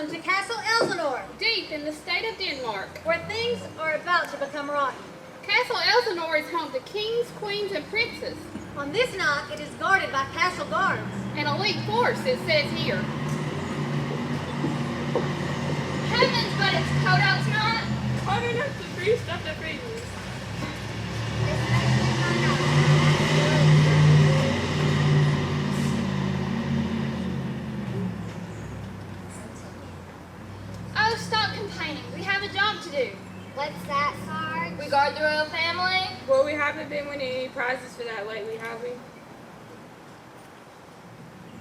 Welcome to Castle Elsinore, deep in the state of Denmark, where things are about to become rotten. Castle Elsinore is home to kings, queens, and princes. On this night, it is guarded by castle guards. An elite force, it says here. Heavens, but it's cold out tonight. Cold enough to freeze stuff that freezes. Oh, stop complaining. We have a job to do. What's that, Sarge? We guard the royal family. Well, we haven't been winning any prizes for that lately, have we?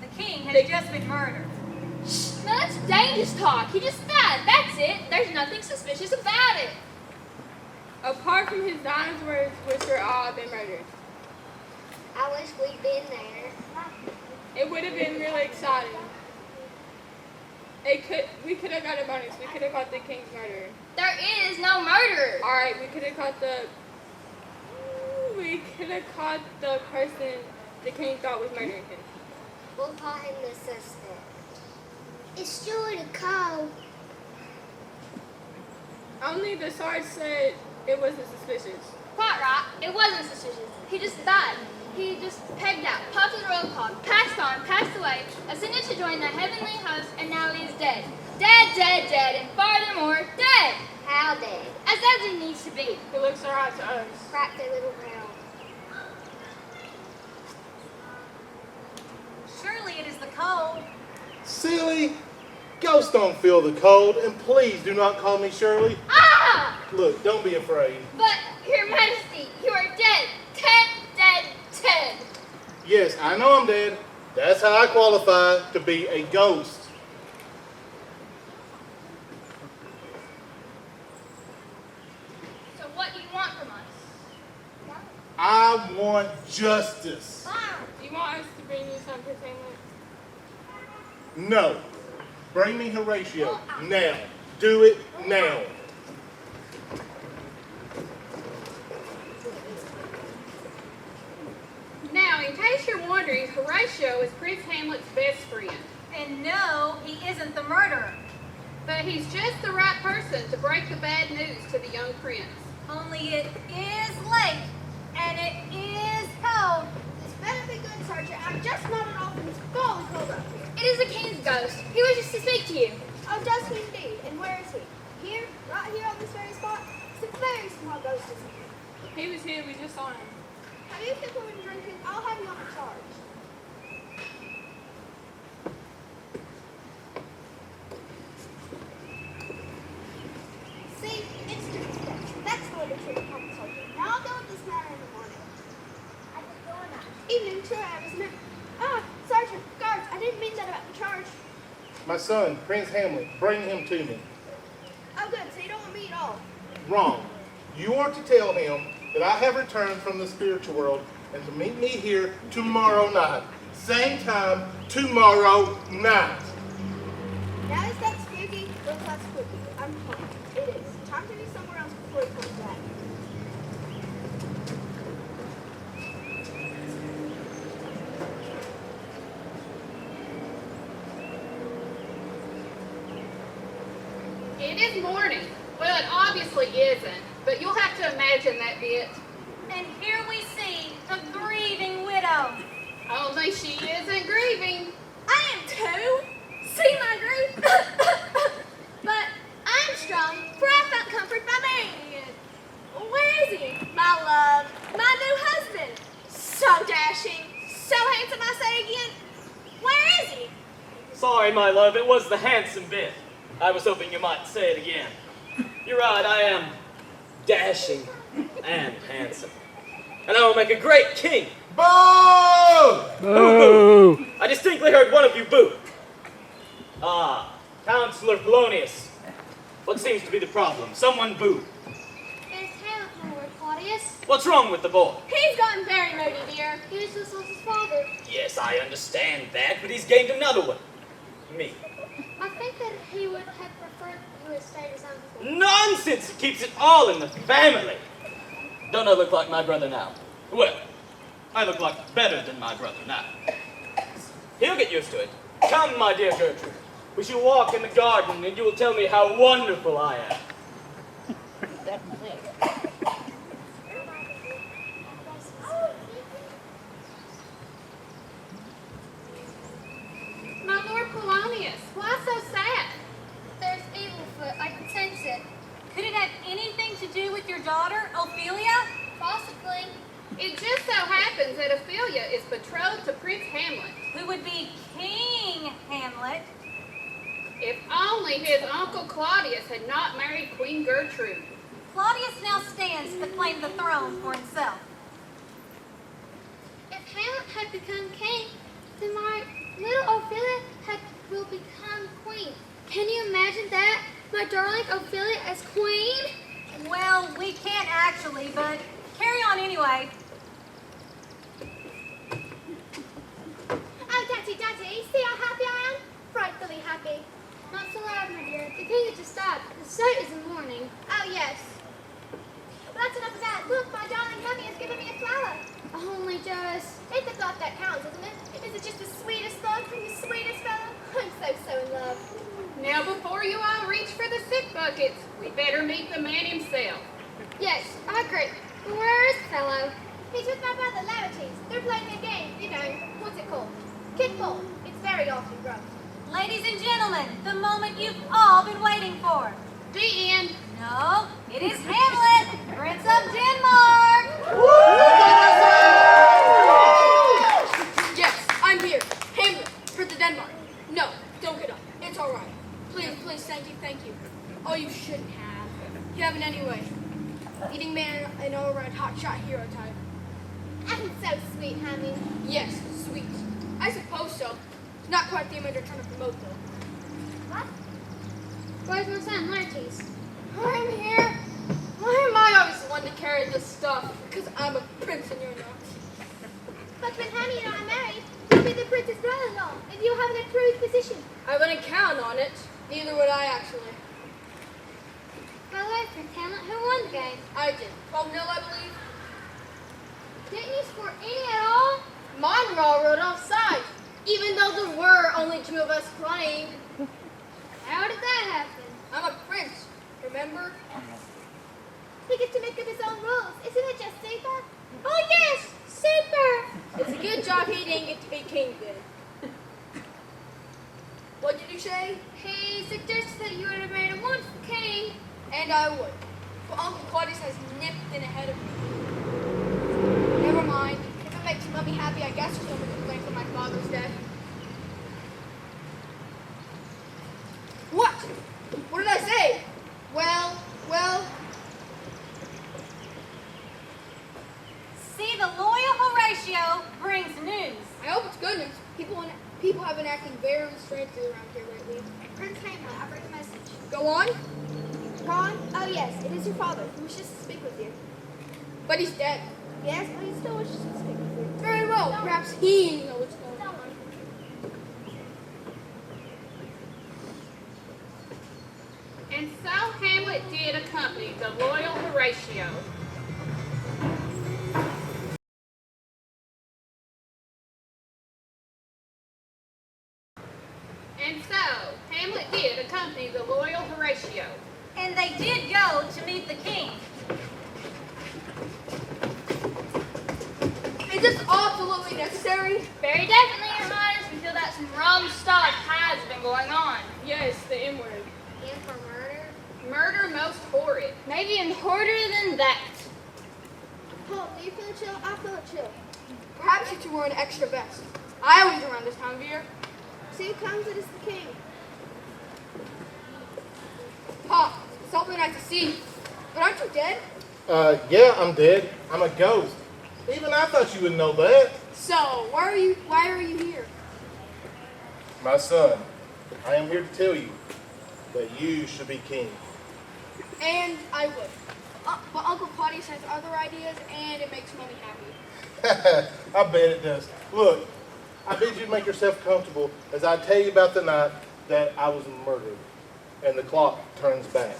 The king has just been murdered. Shh, no, that's dangerous talk. He just died. That's it. There's nothing suspicious about it. Apart from his dying words, which were all been murdered. I wish we'd been there. It would have been really exciting. We could have got a bonus. We could have caught the king's murderer. There is no murderer. All right, we could have caught the person the king thought was murdering him. We'll call him the suspect. It's sure to call. Only the sarge said it wasn't suspicious. Quite right. It wasn't suspicious. He just died. He just pegged out, popped in the roll call, passed on, passed away, ascended to join the heavenly host, and now he is dead. Dead, dead, dead, and farthermore, dead. How dead? As it needs to be. It looks alright to us. Crack their little ground. Surely it is the cold. Silly, ghosts don't feel the cold, and please do not call me Shirley. Ah! Look, don't be afraid. But, Your Majesty, you are dead. Dead, dead, dead. Yes, I know I'm dead. That's how I qualify to be a ghost. So what do you want from us? I want justice. Do you want us to bring you some for Hamlet? No. Bring me Horatio. Now. Do it now. Now, in case you're wondering, Horatio is Prince Hamlet's best friend. And no, he isn't the murderer. But he's just the right person to break the bad news to the young prince. Only it is late, and it is cold. This better be good, Sergeant. I'm just nodded off and it's falling cold up here. It is the king's ghost. He wishes to speak to you. Oh, does he indeed? And where is he? Here? Right here on this very spot? It's a very small ghost, isn't it? He was here, we just saw him. Have you people been drinking? I'll have you on charge. See, it's just steps. That's the way to treat a public soldier. Now I'll go with this matter in the morning. I just go on that. Evening, sure, isn't it? Ah, Sergeant, guards, I didn't mean that about the charge. My son, Prince Hamlet, bring him to me. Oh, good, so you don't want me at all. Wrong. You are to tell him that I have returned from the spiritual world and to meet me here tomorrow night. Same time tomorrow night. Now is that spooky? Looks like spooky. I'm pumped. It is. Time to be somewhere else before he comes back. It is morning. Well, it obviously isn't, but you'll have to imagine that bit. And here we see a grieving widow. Only she isn't grieving. I am too. See my grief? But I'm strong, for I found comfort by marrying again. Where is he? My love, my new husband. So dashing, so handsome, I say again. Where is he? Sorry, my love, it was the handsome bit. I was hoping you might say it again. You're right, I am dashing and handsome. And I will make a great king. Boo! Boo! I distinctly heard one of you boo. Ah, Counselor Polonius. What seems to be the problem? Someone boo. It's Hamlet, my lord Claudius. What's wrong with the boy? He's gotten very moody, dear. He was just lost his father. Yes, I understand that, but he's gained another one. Me. I think that he would have preferred you had stayed his uncle. Nonsense! It keeps it all in the family. Don't I look like my brother now? Well, I look like better than my brother now. He'll get used to it. Come, my dear Gertrude. We shall walk in the garden, and you will tell me how wonderful I am. My Lord Polonius, why so sad? There's evil foot. I can sense it. Could it have anything to do with your daughter, Ophelia? Possibly. It just so happens that Ophelia is betrothed to Prince Hamlet. Who would be King Hamlet? If only his uncle Claudius had not married Queen Gertrude. Claudius now stands to claim the throne for himself. If Hamlet had become king, then my little Ophelia will become queen. Can you imagine that? My darling Ophelia as queen? Well, we can't actually, but carry on anyway. Oh, Daddy, see how happy I am? Frightfully happy. Not so loud, my dear. The king has just died. The sight is in mourning. Oh, yes. Well, that's enough of that. Look, my darling honey has given me a flower. Only just. It's the thought that counts, isn't it? Is it just the sweetest thought from the sweetest fellow? I'm so in love. Now before you all reach for the sick buckets, we better meet the man himself. Yes, I agree. But where is the fellow? He's with my brother, Laertes. They're playing a game, you know. What's it called? Kickball. It's very often rough. Ladies and gentlemen, the moment you've all been waiting for. The end. No, it is Hamlet, Prince of Denmark. Yes, I'm here. Hamlet, Prince of Denmark. No, don't get up. It's all right. Please, thank you. Oh, you shouldn't have. You haven't anyway. Leading man and all-around hotshot hero type. I'm so sweet, honey. Yes, sweet. I suppose so. It's not quite the image you're trying to promote, though. What? Where's my son, Laertes? I'm here. Why am I always the one to carry this stuff? Because I'm a prince and you're not. But when Honey and I are married, you'll be the prince's brother-in-law, and you'll have an approved position. I wouldn't count on it. Neither would I, actually. By the way, Prince Hamlet, who won the game? I did. 12-0, I believe. Didn't you score any at all? Mine were all ruled offside, even though there were only 2 of us playing. How did that happen? I'm a prince, remember? He gets to make up his own rules. Isn't it just super? Oh, yes! Super! It's a good job he didn't get to be king then. What did you say? He suggested that you would have made a wonderful king. And I would. But Uncle Claudius has nipped in ahead of me. Never mind. If it makes Mummy happy, I guess there's no one to blame for my father's death. What? What did I say? Well. See, the loyal Horatio brings news. I hope it's good news. People have been acting very strangely around here lately. Prince Hamlet, I bring a message. Go on. Ron? Oh, yes, it is your father. He wishes to speak with you. But he's dead. Yes, but he still wishes to speak with you. Very well. Perhaps he knows what's going on. And so Hamlet did accompany the loyal Horatio. And so Hamlet did accompany the loyal Horatio. And they did go to meet the king. Is this absolutely necessary? Very definitely, Your Highness. We feel that some rum stuff has been going on. Yes, the M word. And for murder? Murder most horrid. Maybe even harder than that. Paul, do you feel chill? I feel chill. Perhaps you two were an extra vest. I always around this time of year. See who comes? It is the king. Pop, it's awfully nice to see you. But aren't you dead? Yeah, I'm dead. I'm a ghost. Even I thought you would know that. So, why are you here? My son, I am here to tell you that you should be king. And I would. But Uncle Claudius has other ideas, and it makes Mommy happy. I bet it does. Look, I bid you make yourself comfortable as I tell you about the night that I was murdered and the clock turns back.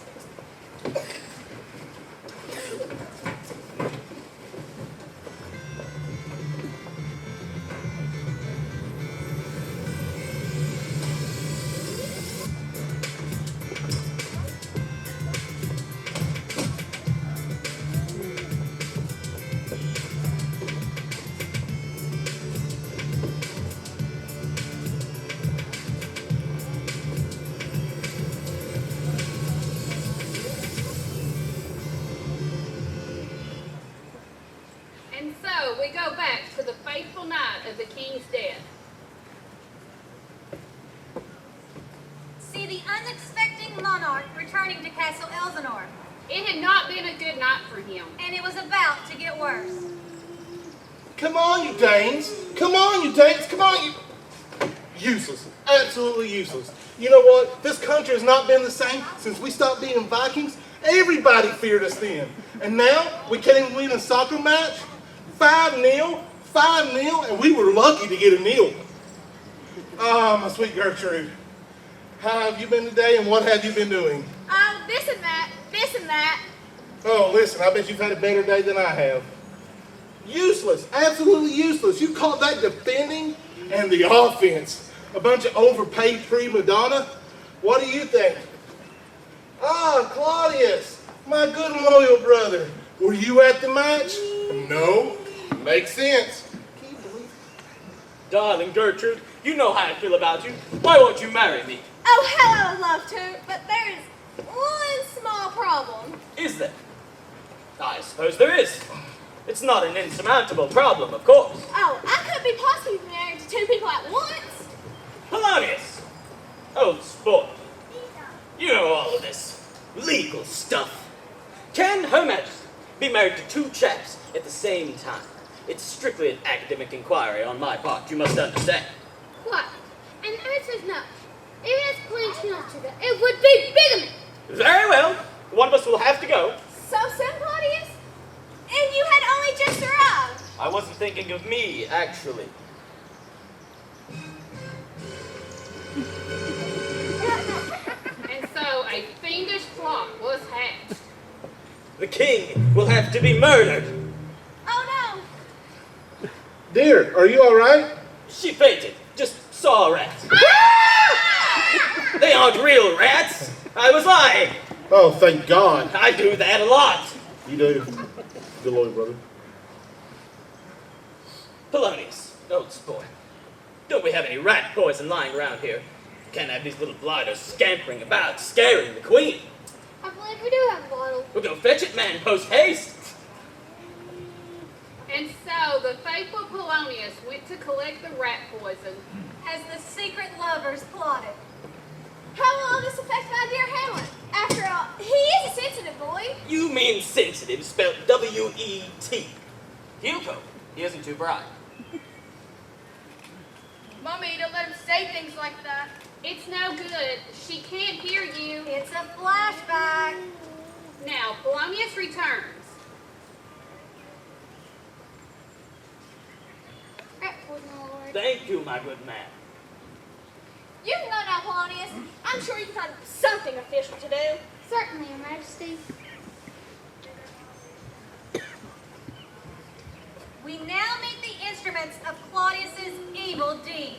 And so we go back to the fateful night of the king's death. See the unexpected monarch returning to Castle Elsinore, It had not been a good night for him. and it was about to get worse. Come on, you Danes. Come on, you Danes. Come on, you... Useless. Absolutely useless. You know what? This country has not been the same since we stopped being Vikings. Everybody feared us then. And now we can't even win a soccer match. 5-0. 5-0, and we were lucky to get a nil. Ah, my sweet Gertrude. How have you been today, and what have you been doing? Oh, this and that, this and that. Oh, listen, I bet you've had a better day than I have. Useless, absolutely useless. You call that defending? And the offense, a bunch of overpaid prima donna? What do you think? Ah, Claudius, my good and loyal brother. Were you at the match? No. Makes sense. Can you believe it? Darling Gertrude, you know how I feel about you. Why won't you marry me? Oh, hell, I would love to, but there is one small problem. Is there? I suppose there is. It's not an insurmountable problem, of course. Oh, I could be possibly married to 2 people at once. Polonius! Old sport. You know all of this legal stuff. Can Her Majesty be married to 2 chaps at the same time? It's strictly an academic inquiry on my part, you must understand. What? And the answer is no. If it's pointing out to that, it would be bigamy. Very well. One of us will have to go. So soon, Claudius? And you had only just arrived. I wasn't thinking of me, actually. And so a fiendish plot was hatched. The king will have to be murdered. Oh, no. Dear, are you all right? She fainted. Just saw a rat. They aren't real rats. I was lying. Oh, thank God. I do that a lot. You do. Good Lord, brother. Polonius, old sport. Don't we have any rat poison lying around here? Can't have these little blighters scampering about, scaring the queen. I believe we do have a bottle. We'll go fetch it, man, post haste. And so the faithful Polonius went to collect the rat poison. As the secret lovers plotted. How will this affect my dear Hamlet? After all, he is a sensitive boy. You mean sensitive, spelled W-E-T. Hugo, he isn't too bright. Mommy, don't let him say things like that. It's no good. She can't hear you. It's a flashback. Now, Polonius returns. Rat poison, my lord. Thank you, my good man. You can go now, Polonius. I'm sure you can find something official to do. Certainly, Your Majesty. We now meet the instruments of Claudius's evil deeds.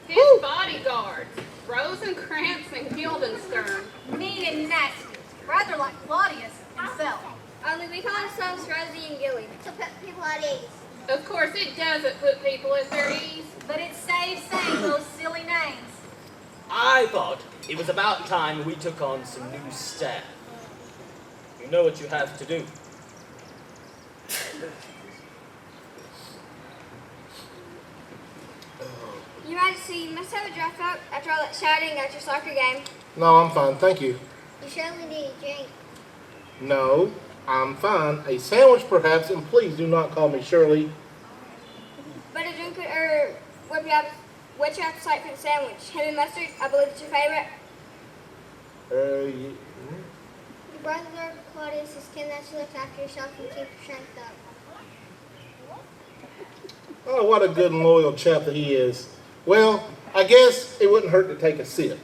His bodyguards, Rosencrantz and Guildenstern. Mean and nasty, rather like Claudius himself. Only we call ourselves Rosie and Gilly. To put people at ease. Of course, it doesn't put people at their ease. But it saves saying those silly names. I thought it was about time we took on some new staff. You know what you have to do. Your Majesty, you must have a draft out after all that shouting at your soccer game. No, I'm fine, thank you. You surely need a drink. No, I'm fine. A sandwich, perhaps, and please do not call me Shirley. But a drink what's your appetite for the sandwich? Honey and mustard, I believe it's your favorite. You, Your brother Claudius is keen that you look after yourself and keep your strength up. oh, what a good and loyal chap that he is. Well, I guess it wouldn't hurt to take a sip.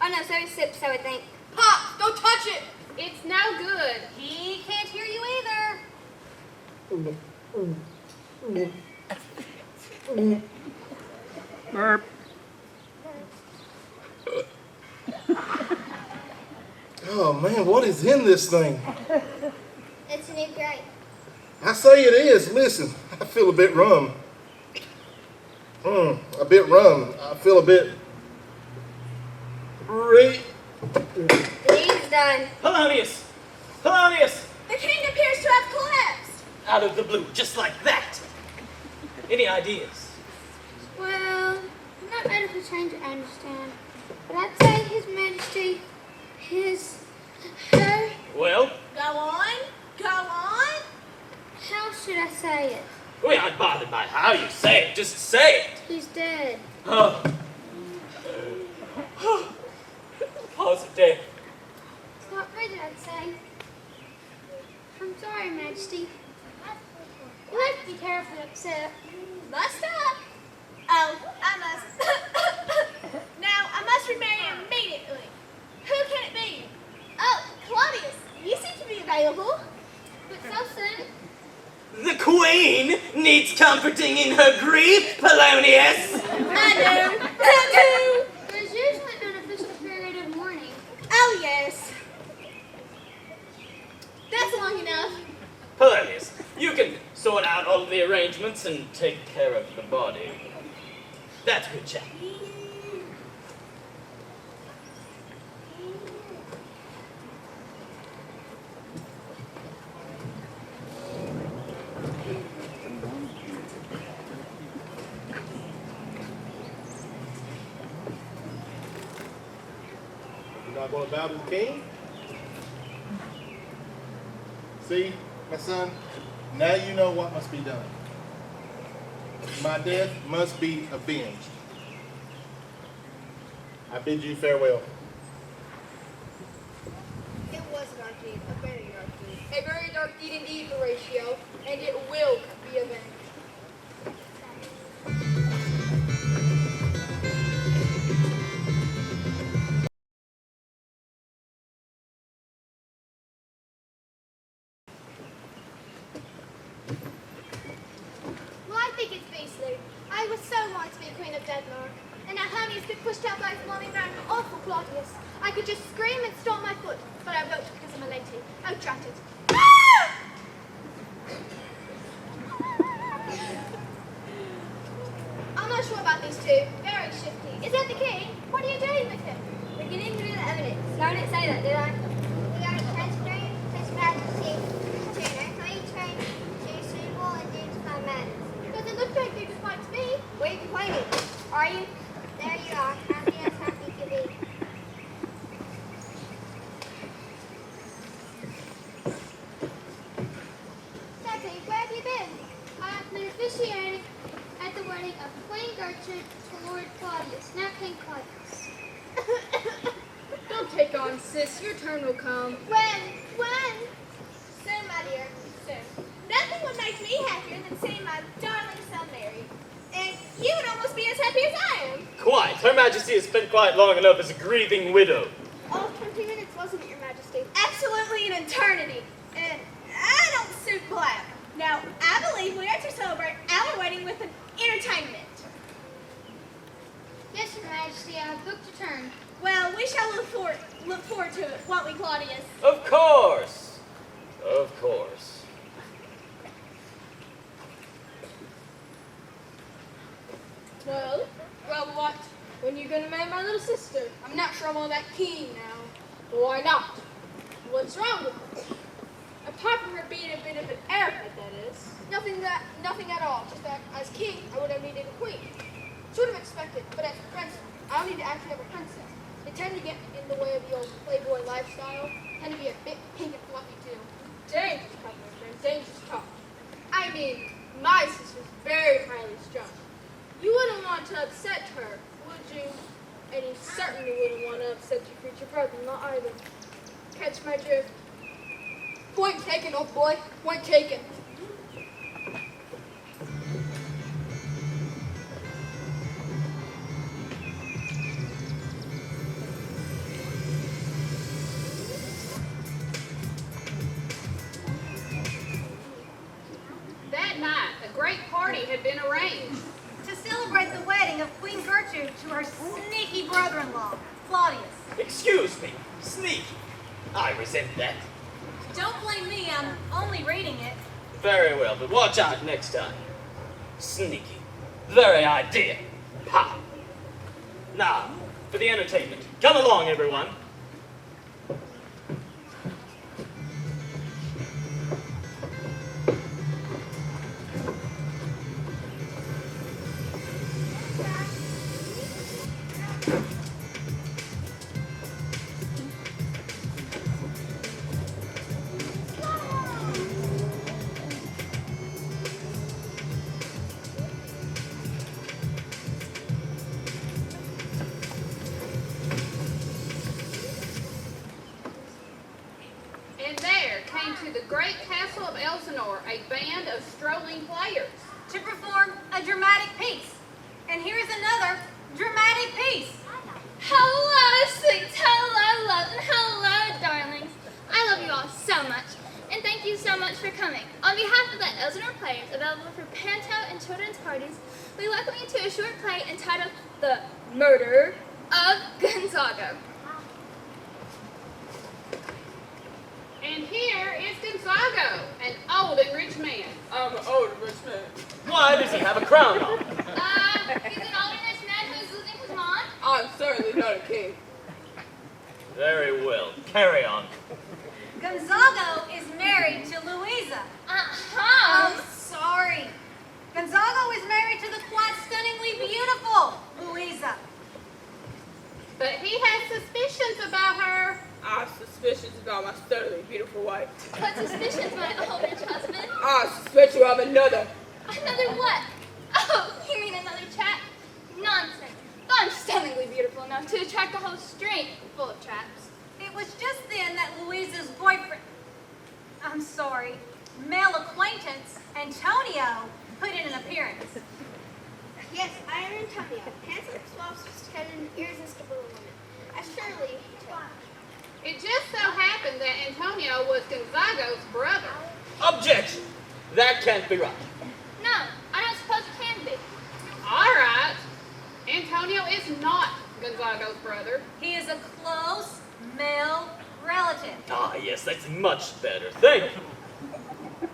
Oh no, 7 sips, I would think. Pop, don't touch it. It's no good. He can't hear you either. Burp. Oh man, what is in this thing? It's a new grape. I say it is. Listen, I feel a bit rum. A bit rum. I feel a bit... The deed's done. Polonius! Polonius! The king appears to have collapsed. out of the blue, just like that. Any ideas? Well, I'm not medical trained to understand, but I'd say His Majesty, her. Well, Go on. Go on. How should I say it? we aren't bothered by how you say it, just say it. He's dead. Oh. How's it dead? It's not good, I'd say. I'm sorry, Majesty. You'll have to be terribly upset. Must up. Oh, I must. Now, I must remarry immediately. Who can it be? Oh, Claudius. You seem to be available. But so soon? The Queen needs comforting in her grief, Polonius. I do. There's usually an official period of mourning. Oh, yes. That's long enough. Polonius, you can sort out all the arrangements and take care of the body. That's a good chap. You're not going to bow to the king? See, my son, now you know what must be done. My death must be avenged. I bid you farewell. It was a dark deed, a very dark deed. A very dark deed indeed, Horatio, and it will be avenged. Well, I think it's beastly. I was so wanted to be Queen of Denmark. And now Hermes get pushed out by his mommy marrying an awful Claudius. I could just scream and stomp my foot, but I won't because I'm a lady. Oh, drat it. Ah! I'm not sure about these two. Very shifty. Is that the king? What are you doing with him? We're getting through the evidence. No, I didn't say that, did I? We are transferring His Majesty to an earthly train to suitable and dignified matters. Doesn't look like they just likes me. What are you complaining? Are you? There you are, happy as happy can be. Daddy, where have you been? I've been officiating at the wedding of Queen Gertrude to Lord Claudius, now King Claudius. Don't take on, sis. Your turn will come. When? Soon, my dear, soon. Nothing would make me happier than seeing my darling son married. And you would almost be as happy as I am. Quite. Her Majesty has spent quite long enough as a grieving widow. Oh, 20 minutes, wasn't it, Your Majesty? Absolutely an eternity. And I don't suit black. Now, I believe we are to celebrate our wedding with an entertainment. Yes, Your Majesty, I have booked a turn. Well, we shall look forward to it, won't we, Claudius? Of course. Of course. Well, what? When you gonna marry my little sister? I'm not sure I'm all that keen now. Why not? What's wrong with her? Apart from her being a bit of an airhead, that is. Nothing at all. Just that as king, I would have needed a queen. Should have expected, but as a princess, I don't need to actually have a princess. They tend to get in the way of the old playboy lifestyle. Tend to be a bit pink and fluffy too. Dangerous talk, my friend. Dangerous talk. I mean, my sister's very highly strung. You wouldn't want to upset her, would you? And you certainly wouldn't want to upset your future brother-in-law either. Catch my drift? Point taken, old boy. Point taken. That night, a great party had been arranged. To celebrate the wedding of Queen Gertrude to her sneaky brother-in-law, Claudius. Excuse me. Sneaky. I resent that. Don't blame me, I'm only reading it. Very well, but watch out next time. Sneaky. Very idea. Ha! Now, for the entertainment. Come along, everyone. a band of strolling players. to perform a dramatic piece. And here's another dramatic piece. Hello, sweets. Hello, love. And hello, darlings. I love you all so much. And thank you so much for coming. On behalf of the Elsinore Players, available for panto and children's parties, we welcome you to a short play entitled The Murder of Gonzago. And here is Gonzago, an old and rich man. I'm an old rich man. Why does he have a crown on? He's an older rich man who's losing his mind. I'm certainly not a king. Very well. Carry on. Gonzago is married to Louisa. Uh-huh. I'm sorry. Gonzago is married to the quite stunningly beautiful Louisa. But he has suspicions about her. I have suspicions about my sternly beautiful wife. What suspicions, my old rich husband? I suspect you of another. Another what? Oh, you mean another chap? Nonsense. I'm stunningly beautiful enough to attract a whole street full of traps. It was just then that Louisa's boyfriend, I'm sorry, male acquaintance, Antonio, put in an appearance. Yes, I am Antonio, handsome, suave, sophisticated, and irresistible woman. I surely tell. It just so happened that Antonio was Gonzago's brother. Objection! That can't be right. No, I don't suppose it can be. All right. Antonio is not Gonzago's brother. He is a close male relative. Ah, yes, that's much better. Thank you.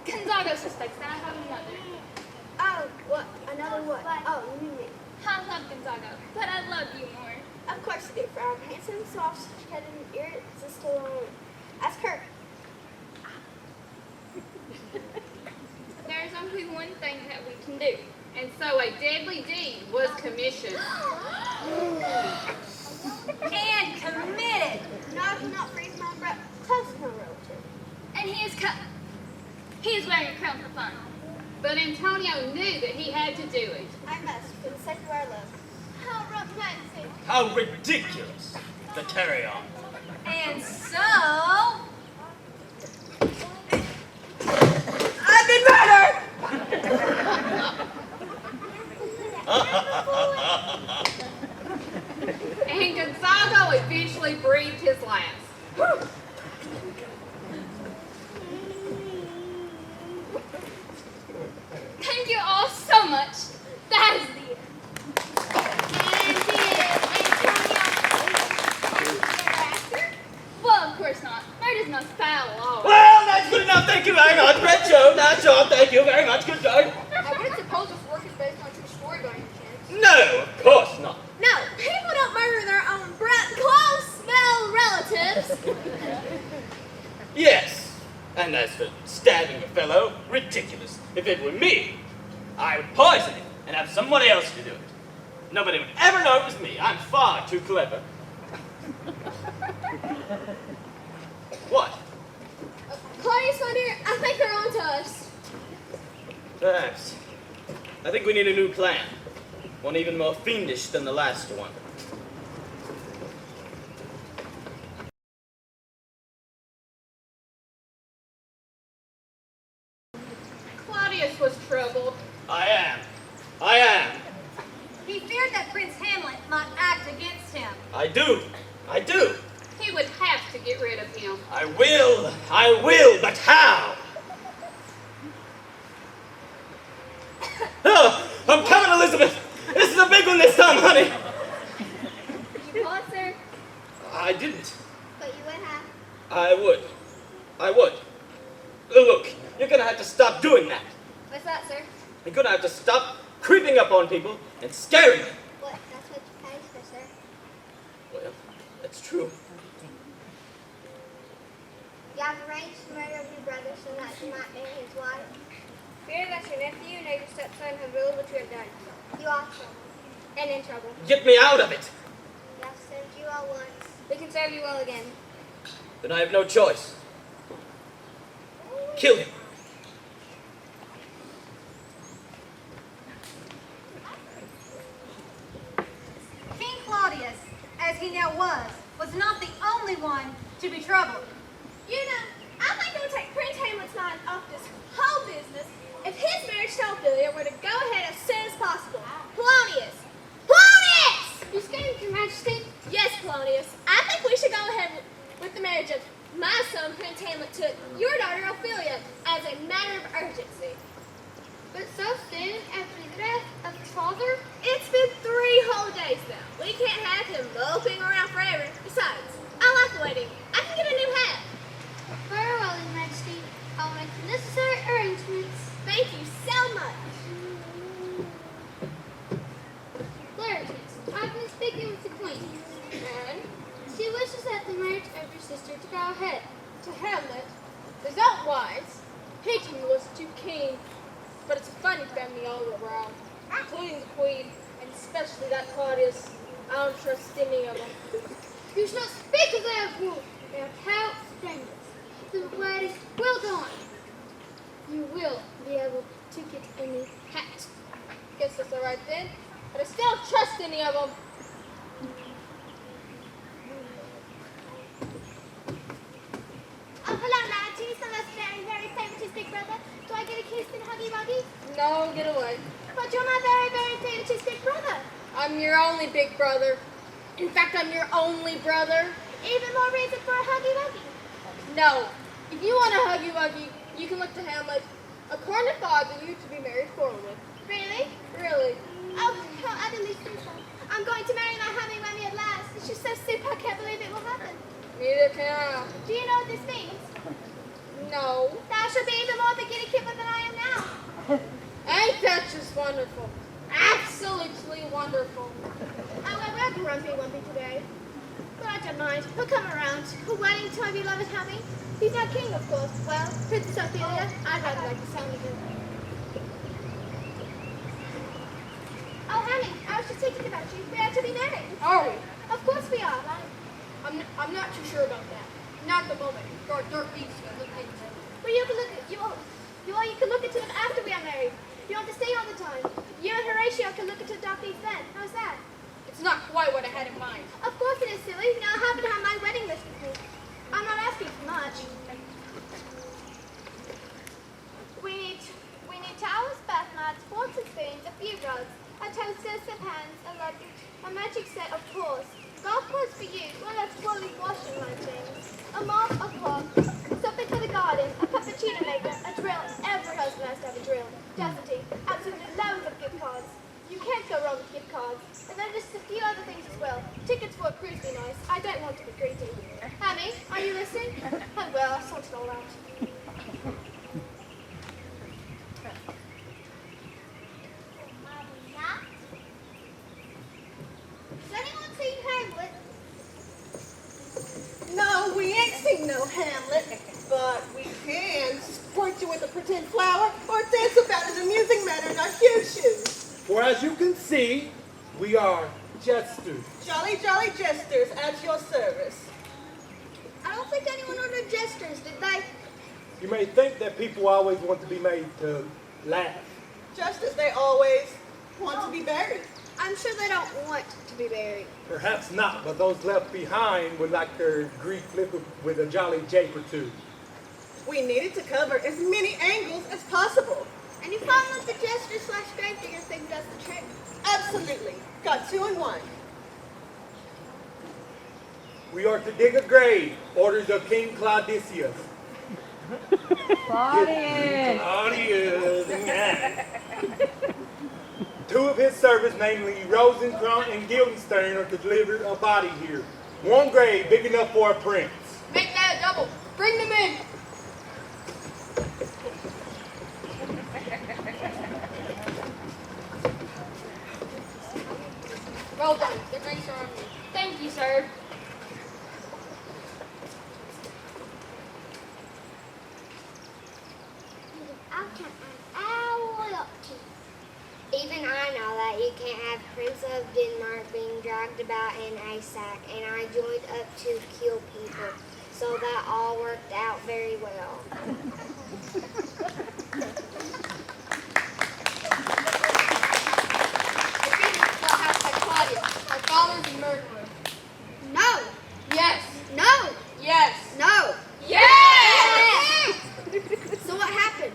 Gonzago suspects that I have another. Oh, what? Another what? Oh, you mean me. I love Gonzago, but I love you more. Of course you do, for I'm handsome, soft, sophisticated, and irresistible woman. Ask her. There's only one thing that we can do. And so a deadly deed was commissioned. And committed. No, I cannot freeze my breath. Close no relative. And he is wearing a crown for fun. But Antonio knew that he had to do it. I must, for the sake of our love. How romantic. How ridiculous. To carry on. And so, I've been murdered! And Gonzago eventually breathed his last. Thank you all so much. That is the end. And Antonio, Well, of course not. Murder's no foul law. Well, that's good enough. Thank you very much. Red Joe, that's all. Thank you very much. Good day. I wouldn't suppose this work is based on true story by any chance. No, of course not. No, people don't murder their own close male relatives. Yes. And as for stabbing a fellow, ridiculous. If it were me, I would poison him and have somebody else to do it. Nobody would ever know it was me. I'm far too clever. What? Claudius, my dear, I think they're on to us. Perhaps. I think we need a new plan. One even more fiendish than the last one. Claudius was troubled. I am. he feared that Prince Hamlet might act against him. I do. He would have to get rid of him. I will, but how? Oh, I'm coming, Elizabeth. This is a big one this time, honey. Did you pull it, sir? I didn't. but you would have. I would. Look, you're gonna have to stop doing that. What's that, sir? You're gonna have to stop creeping up on people and scaring them. What? That's what you paid for, sir. Well, that's true. You have arranged the murder of your brother so that you might marry his wife. Fear that your nephew and your stepson have revealed what you have done. You are trouble. And in trouble. Get me out of it. We have served you all once. We can serve you well again. Then I have no choice. Kill him. King Claudius, as he now was not the only one to be troubled. You know, I think it'll take Prince Hamlet's mind off this whole business if his marriage to Ophelia were to go ahead as soon as possible. Polonius! Polonius! You screamed, Your Majesty. Yes, Polonius. I think we should go ahead with the marriage of my son, Prince Hamlet, to your daughter, Ophelia, as a matter of urgency. But so soon after the death of his father? It's been 3 whole days now. We can't have him moping around forever. Besides, I like wedding. I can get a new hat. Very well, Your Majesty. I'll make the necessary arrangements. Thank you so much. Clarities, I've been speaking with the Queen, and she wishes that the marriage of your sister to go ahead. To Hamlet, is that wise? He can listen to King, but it's a funny family all around, including the Queen, and especially that Claudius. I don't trust any of them. You shall not speak of that rule. They are cow strangers. The wedding will go on. You will be able to get a new hat. Guess that's all right then, but I still don't trust any of them. Oh, hello, Margie. So that's very, very famous big brother. Do I get a kiss and huggy wuggy? No, get away. But you're my very, very famous big brother. I'm your only big brother. In fact, I'm your only brother. Even more reason for a huggy wuggy. No. If you want a huggy wuggy, you can look to Hamlet. According to father, you to be married forward. Really? Really? Oh, how utterly simple. I'm going to marry my humming mummy at last. It's just so super, I can't believe it will happen. Neither can I. Do you know what this means? No. That I shall be even more the giddy kipper than I am now. Ain't that just wonderful? Absolutely wonderful. Oh, well, we're grumpy wumpy today. But I don't mind. He'll come around. A wedding to my beloved hubby. He's not king, of course. Well, Princess Ophelia, I'd rather like the sound of him. Oh, honey, I was just thinking about you. We are to be married. Are we? Of course we are. I'm not too sure about that. Not at the moment. Your dirt beats to look into. Well, you can look at you can look into them after we are married. You don't have to stay all the time. You and Horatio can look into dark beats then. How's that? It's not quite what I had in mind. Of course it is, silly. Now I happen to have my wedding list with me. I'm not asking for much. We need towels, bath mats, forks and spoons, a few rugs, a toaster, some pans, a magic set of tools. Golf clothes for you. Well, that's Wally's washing line things. A mop, a clock, something for the garden, a cappuccino maker, a drill. Every husband has to have a drill, doesn't he? Absolutely loads of gift cards. You can't go wrong with gift cards. And then just a few other things as well. Tickets for a cruise be nice. I don't want to be greedy. Hammy, are you listening? Oh, well, I sorted it all out. Has anyone seen Hamlet? No, we ain't seen no Hamlet, but we can squirt you with a pretend flower or dance about an amusing manner in our huge shoes. For as you can see, we are jesters. Jolly, jolly jesters at your service. I don't think anyone ordered jesters, did they? You may think that people always want to be made to laugh. Just as they always want to be buried. I'm sure they don't want to be buried. Perhaps not, but those left behind would like their grief flipper with a jolly jape or two. We needed to cover as many angles as possible. And you found that the jester / gravedigger thing does the trick? Absolutely. Got 2 in 1. We are to dig a grave, orders of King Claudicius. Claudius! 2 of his servants, namely Rosencrantz and Guildenstern, are to deliver a body here. 1 grave big enough for a prince. Make that a double. Bring them in. Well done. The drinks are on you. Thank you, sir. I'll count an hour up to. Even I know that you can't have Prince of Denmark being dragged about in a sack, and I joined up to kill people, so that all worked out very well. My father's a murderer. No! Yes. No! Yes. No! Yes! So what happened?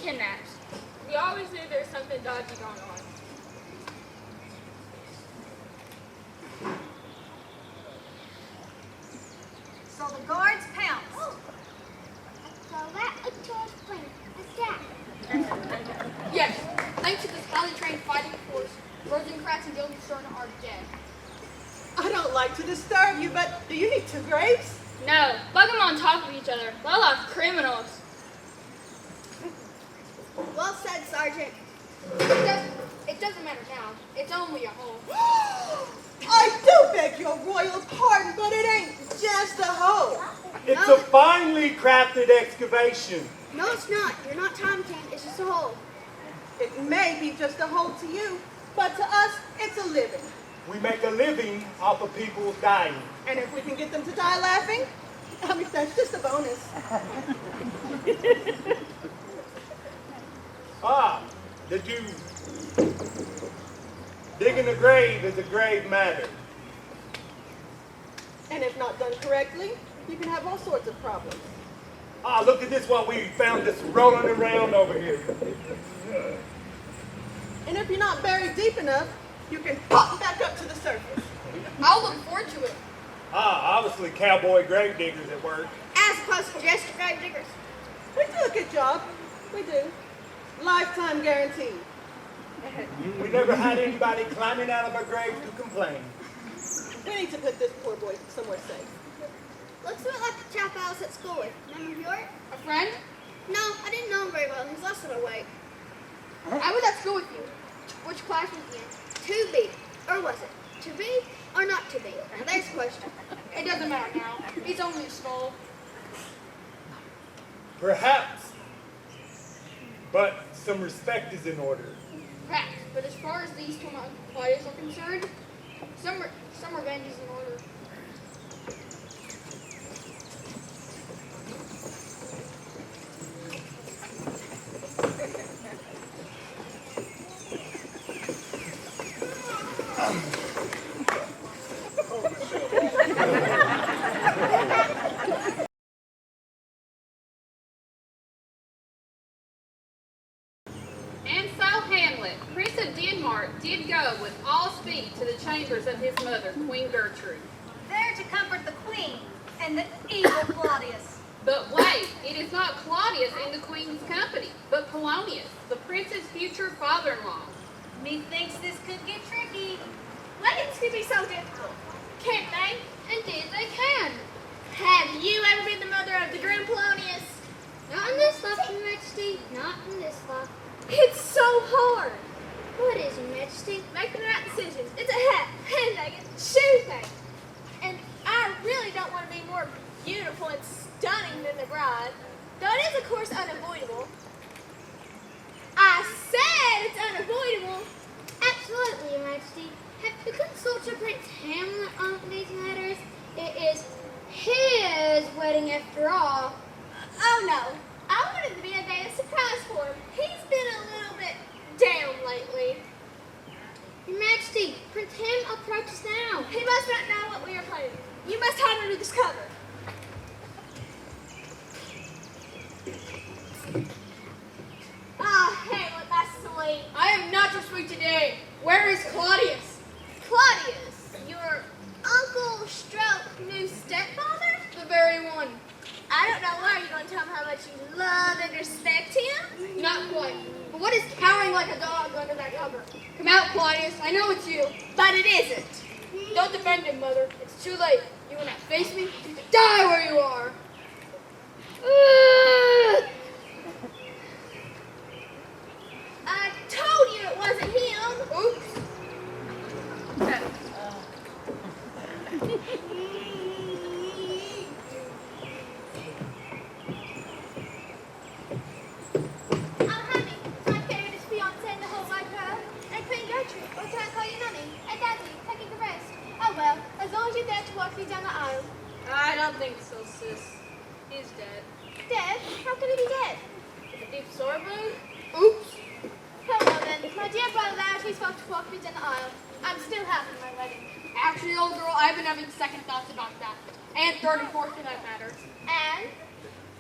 kidnapped. We always knew there was something dodgy going on. So the guards pounce. So that a George Flynn, a Yes, thanks to this highly trained fighting force, Rosencrantz and Guildenstern are dead. I don't like to disturb you, but do you need 2 graves? No, bug them on top of each other. Well off criminals. Well said, Sergeant. It doesn't matter now. It's only a hole. I do beg your royal pardon, but it ain't just a hole. It's a finely crafted excavation. No, it's not. You're not Tom King. It's just a hole. It may be just a hole to you, but to us, it's a living. We make a living off of people dying. And if we can get them to die laughing, I mean, that's just a bonus. Did you... Digging a grave is a grave matter. And if not done correctly, you can have all sorts of problems. Look at this, what we found this rolling around over here. And if you're not buried deep enough, you can pop back up to the surface. I'll look forward to it. Obviously cowboy grave diggers at work. As opposed to just grave diggers. We do a good job. We do. Lifetime guaranteed. We never had anybody climbing out of a grave to complain. We need to put this poor boy somewhere safe. Looks a bit like the chap I was at school with. Remember Bjork? A friend? No, I didn't know him very well. He's less than a weight. I was at school with you. Which class was he in? 2B. Or was it? To be or not to be? Now there's a question. It doesn't matter now. He's only a skull. Perhaps. But some respect is in order. Perhaps. But as far as these 2 players are concerned, some revenge is in order. And so Hamlet, Prince of Denmark, did go with all speed to the chambers of his mother, Queen Gertrude. There to comfort the queen and the evil Claudius. But wait, it is not Claudius in the queen's company, but Polonius, the prince's future father-in-law. Methinks this could get tricky. Weddings could be so difficult. Can't they? Indeed, they can. Have you ever been the mother of the groom Polonius? Not in this life, Your Majesty. Not in this life. It's so hard. What is, Your Majesty? Making the right decisions. It's a hat, handbag, shoe thing. And I really don't want to be more beautiful and stunning than the bride. Though it is, of course, unavoidable. I said it's unavoidable. Absolutely, Your Majesty. Have you consulted Prince Hamlet on these matters? It is his wedding after all. Oh no. I wanted to be a day of surprise for him. He's been a little bit down lately. Your Majesty, Prince Ham approaches now. He must not know what we are planning. You must hide under this cover. Ah, Hamlet, that's sweet. I am not your sweet today. Where is Claudius? Claudius, your Uncle Stroke new stepfather? The very one. I don't know why. Are you going to tell him how much you love and respect him? Not quite. But what is cowering like a dog under that cover? Come out, Claudius. I know it's you. But it isn't. Don't defend him, Mother. It's too late. You will not face me. You can die where you are. I told you it wasn't him. Oops. I'm Honey, my favorite fiance in the whole wide world. And Queen Gertrude, or can I call you Mummy? And Daddy, taking the rest. Oh well, as long as you're there to walk me down the aisle. I don't think so, sis. He's dead. Dead? How could he be dead? A deep sword wound? Oops. Hello then, my dear brother Larry spoke to walk me down the aisle. I'm still having my wedding. Actually, old girl, I've been having second thoughts about that. And third and fourth for that matter. And?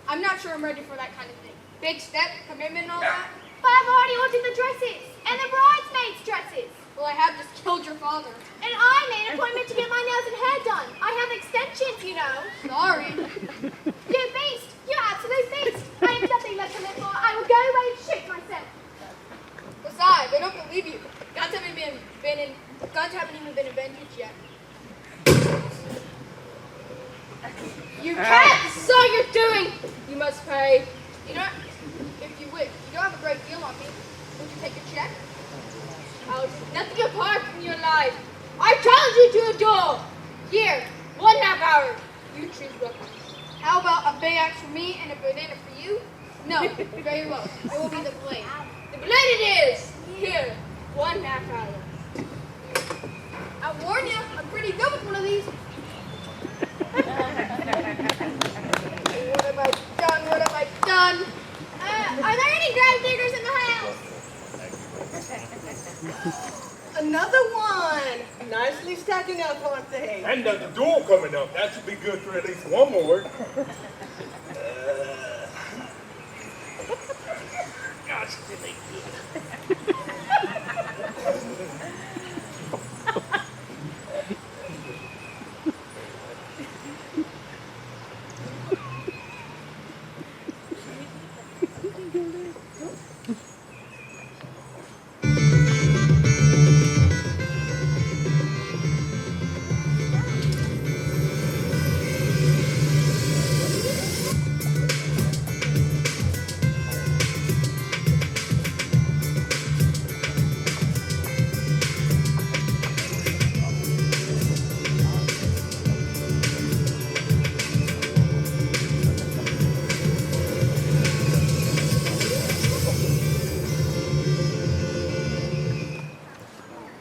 I'm not sure I'm ready for that kind of thing. big step, commitment and all that? But I've already ordered the dresses and the bridesmaids' dresses. Well, I have just killed your father. And I made an appointment to get my nails and hair done. I have extensions, you know. Sorry. You beast! You absolute beast! I have nothing left to live for. I will go away and shoot myself. Besides, I don't believe you. Guns haven't even been invented yet. You can't! This is all you're doing! You must pay. You know, if you wish, you don't have a great deal on me. Would you take a check? I'll take nothing apart from your life. I challenge you to a duel. Here, 1.5 hours. You choose weapons. How about a big axe for me and a banana for you? No, very well. It will be the blade. The blade it is! Here, 1.5 hours. I warn you, I'm pretty good with one of these. What have I done? What have I done? Are there any grave diggers in the house? Another one. Nicely stacking up, aren't they? And there's a duel coming up. That should be good for at least one more. Gosh, did they good.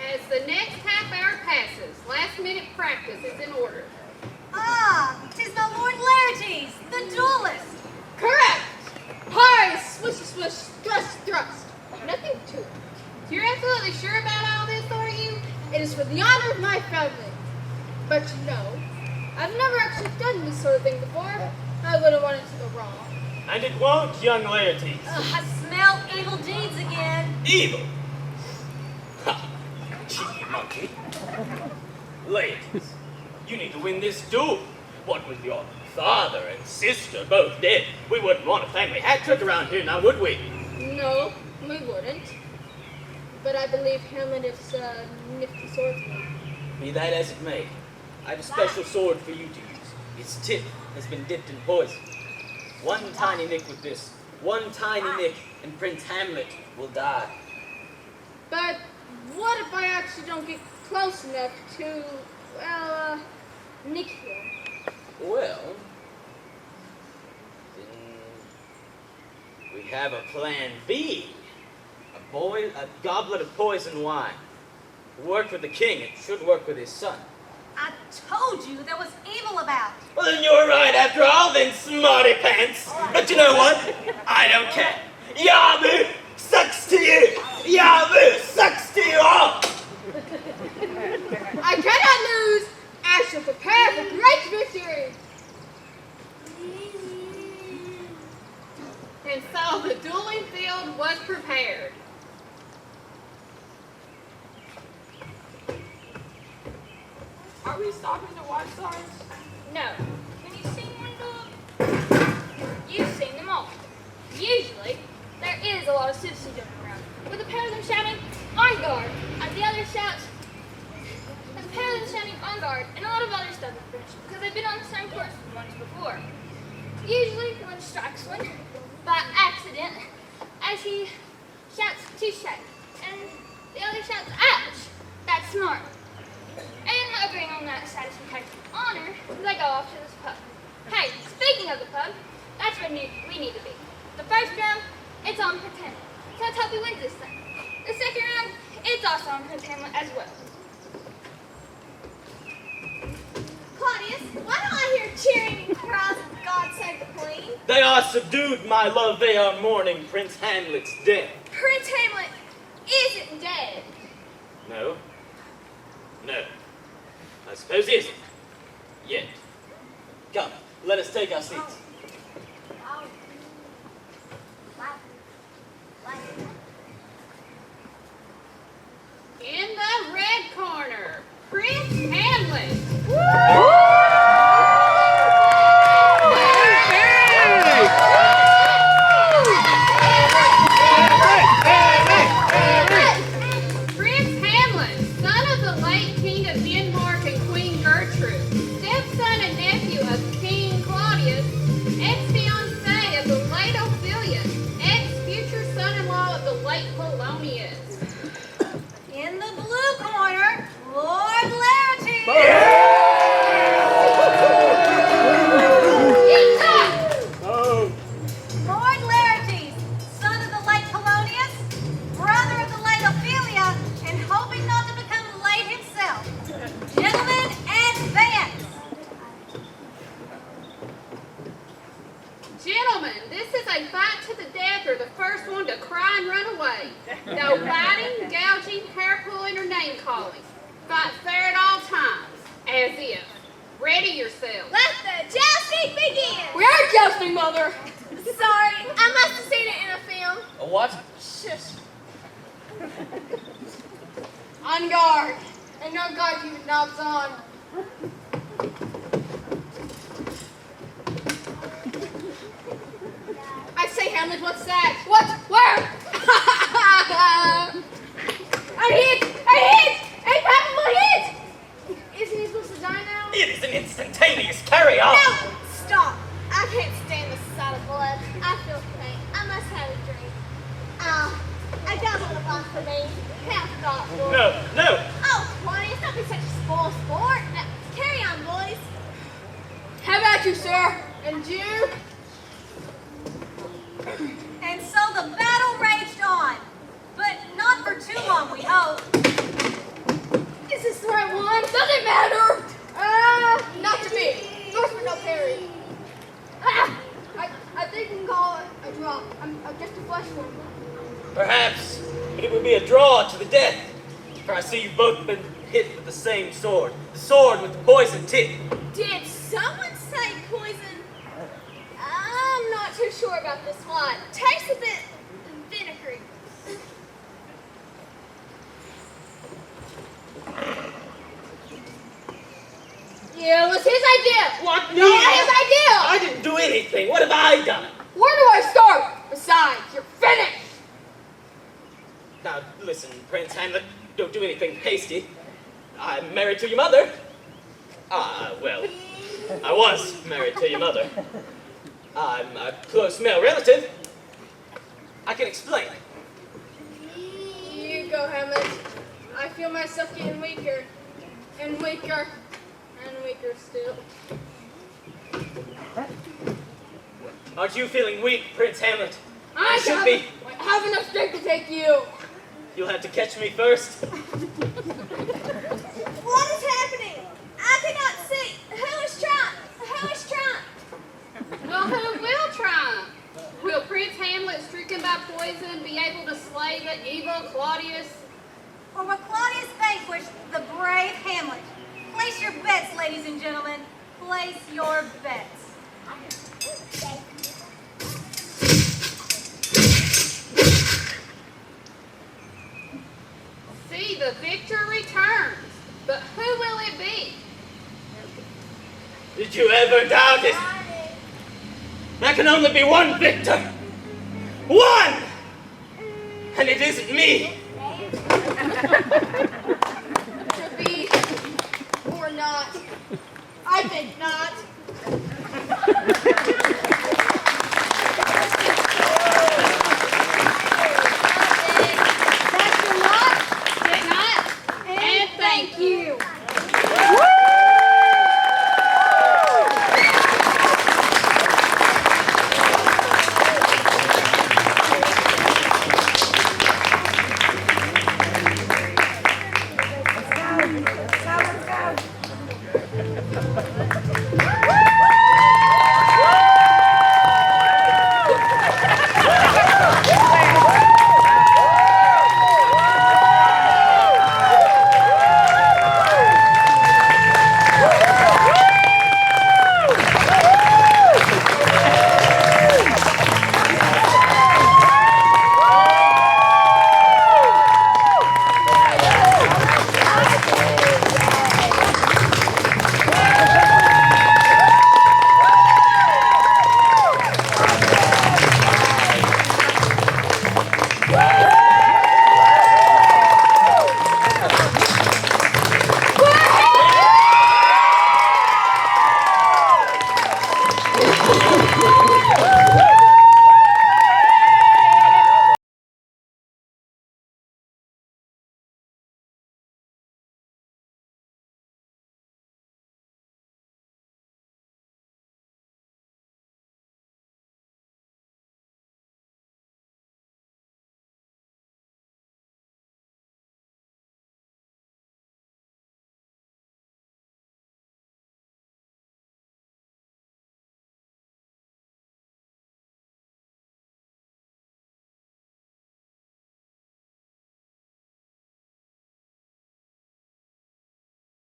As the next half hour passes, last minute practice is in order. Ah, 'tis my Lord Laertes, the duelist. Correct! Hi, swish, swish, thrust, thrust. Nothing to it. You're absolutely sure about all this, are you? It is for the honor of my family. But you know, I've never actually done this sort of thing before. I wouldn't want it to go wrong. And it won't, young Laertes. I smell evil deeds again. Evil. Ha! Cheeky monkey. Laertes, you need to win this duel. What with your father and sister both dead, we wouldn't want a family hat trick around here now, would we? No, we wouldn't. But I believe Hamlet is a nifty swordsman. Be that as it may, I have a special sword for you to use. Its tip has been dipped in poison. One tiny nick with this, one tiny nick, and Prince Hamlet will die. But what if I actually don't get close enough to, nick him? Well, then we have a plan B. A goblet of poison wine. It worked with the king, it should work with his son. I told you there was evil about. Well, then you're right after all, then, smarty pants. But you know what? I don't care. Yahoo! Sucks to you! Yahoo! Sucks to you all! I cannot lose! I shall prepare for great victory! And so the dueling field was prepared. Are we stopping to watch stars? No. Have you seen one duel? You've seen them all. Usually, there is a lot of citizens going around, with a pair of them shouting, "On guard!" and the other shouts, and a pair of them shouting, "On guard!" and a lot of other stuff is finished, because they've been on the same course once before. Usually, one strikes one by accident, as he shouts, "Touche," and the other shouts, "Ouch!" That's smart. And agreeing on that satisfaction honor, they go off to this pub. Hey, speaking of the pub, that's where we need to be. The first round, it's on pretend. So let's hope he wins this thing. The second round, it's also on pretend as well. Claudius, why don't I hear cheering and cries of God save the Queen? They are subdued, my love. They are mourning Prince Hamlet's death. Prince Hamlet isn't dead. No. No. I suppose he isn't. Yet. Come, let us take our seats. Lake Polonius. In the blue corner, Lord Larity. Oh, Lord Larity, son of the late Polonius, brother of the late Ophelia, and hoping not to become late himself. Gentlemen, advance. Gentlemen, this is a fight to the death or the first one to cry and run away. No biting, gouging, hair pulling, or name calling. Fight fair at all times, as if. Ready yourselves. Let the jousting begin! We are jousting, Mother. Sorry, I must have seen it in a film. A what? Shush. On guard. And no guard keep knobs on. I say, Hamlet, what's that? What? Where? I hit! Hey, Papa, what hit? Isn't he supposed to die now? It is an instantaneous carry on. No! Stop! I can't stand the sight of blood. I feel faint. I must have a drink. I got one of for me. Half thoughtful. No. Oh, Claudius, don't be such a spoil sport. Now, carry on, boys. How about you, sir? And you? And so the battle raged on, but not for too long, we hope. Is this the right one? Does it matter? Not to me. Yours for no parry. I think we can call it a draw. I'm just a flesh one. Perhaps, but it would be a draw to the death. For I see you both been hit with the same sword. The sword with the poison tip. Did someone say poison? I'm not too sure about this one. Tastes a bit vinegary. Yeah, it was his idea. What? No, his idea. I didn't do anything. What have I done? Where do I start? Besides, you're finished. Now, listen, Prince Hamlet, don't do anything hasty. I'm married to your mother. Well, I was married to your mother. I'm a close male relative. I can explain. You go, Hamlet. I feel myself getting weaker. And weaker. And weaker still. Aren't you feeling weak, Prince Hamlet? I You should be. have enough strength to take you. You'll have to catch me first. What is happening? I cannot see. Who is trying? Who is trying? Well, who will triumph? Will Prince Hamlet, stricken by poison, be able to slay the evil Claudius? Or will Claudius vanquish the brave Hamlet? Place your bets, ladies and gentlemen. Place your bets. See, the victor returns. But who will it be? Did you ever doubt it? There can only be one victor. One! And it isn't me. To be or not. I think not.